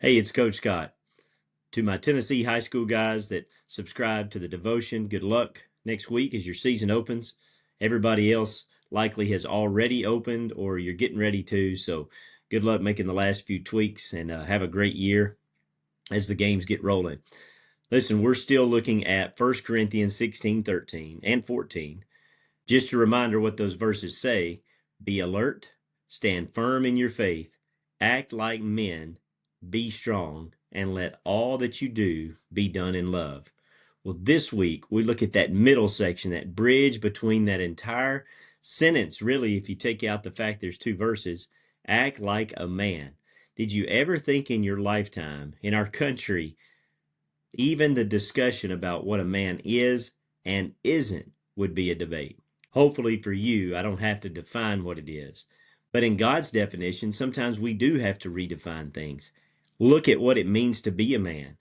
Hey, it's Coach Scott. To my Tennessee high school guys that subscribe to the devotion, good luck next week as your season opens. Everybody else likely has already opened or you're getting ready to, so good luck making the last few tweaks and have a great year as the games get rolling. Listen, we're still looking at 1 Corinthians 16, 13, and 14. Just a reminder what those verses say: be alert, stand firm in your faith, act like men, be strong, and let all that you do be done in love. Well, this week we look at that middle section, that bridge between that entire sentence. Really, if you take out the fact there's two verses, act like a man. Did you ever think in your lifetime, in our country, even the discussion about what a man is and isn't would be a debate? Hopefully for you, I don't have to define what it is. But in God's definition, sometimes we do have to redefine things. Look at what it means to be a man.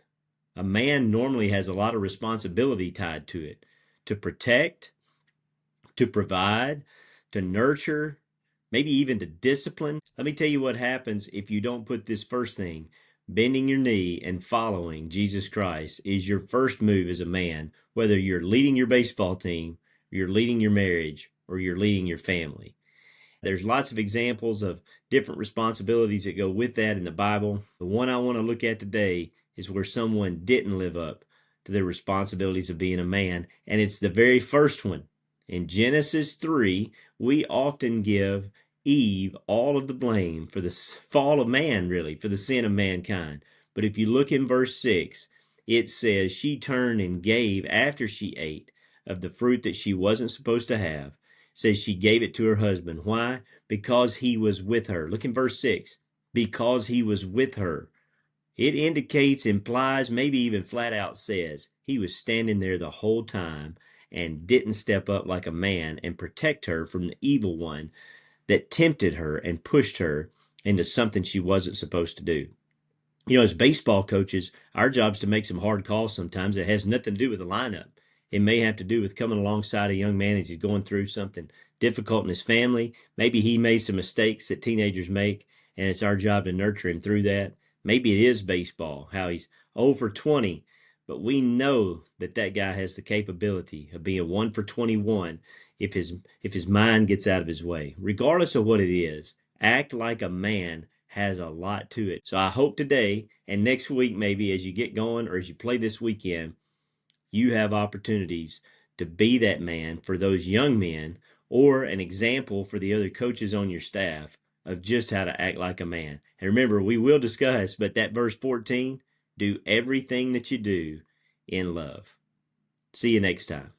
A man normally has a lot of responsibility tied to it: to protect, to provide, to nurture, maybe even to discipline. Let me tell you what happens if you don't put this first thing. Bending your knee and following Jesus Christ is your first move as a man, whether you're leading your baseball team, you're leading your marriage, or you're leading your family. There's lots of examples of different responsibilities that go with that in the Bible. The one I want to look at today is where someone didn't live up to their responsibilities of being a man, and it's the very first one. In Genesis 3, we often give Eve all of the blame for the fall of man, really, for the sin of mankind. But if you look in verse 6, it says she turned and gave after she ate of the fruit that she wasn't supposed to have. Says she gave it to her husband. Why? Because he was with her. Look in verse 6. Because he was with her. It indicates, implies, maybe even flat out says he was standing there the whole time and didn't step up like a man and protect her from the evil one that tempted her and pushed her into something she wasn't supposed to do. As baseball coaches, our job is to make some hard calls sometimes. It has nothing to do with the lineup. It may have to do with coming alongside a young man as he's going through something difficult in his family. Maybe he made some mistakes that teenagers make, and it's our job to nurture him through that. Maybe it is baseball, how he's 0 for 20, but we know that guy has the capability of being 1 for 21 if his mind gets out of his way. Regardless of what it is, act like a man has a lot to it. So I hope today and next week, maybe as you get going or as you play this weekend, you have opportunities to be that man for those young men, or an example for the other coaches on your staff of just how to act like a man. And remember, we will discuss, but that verse 14, do everything that you do in love. See you next time.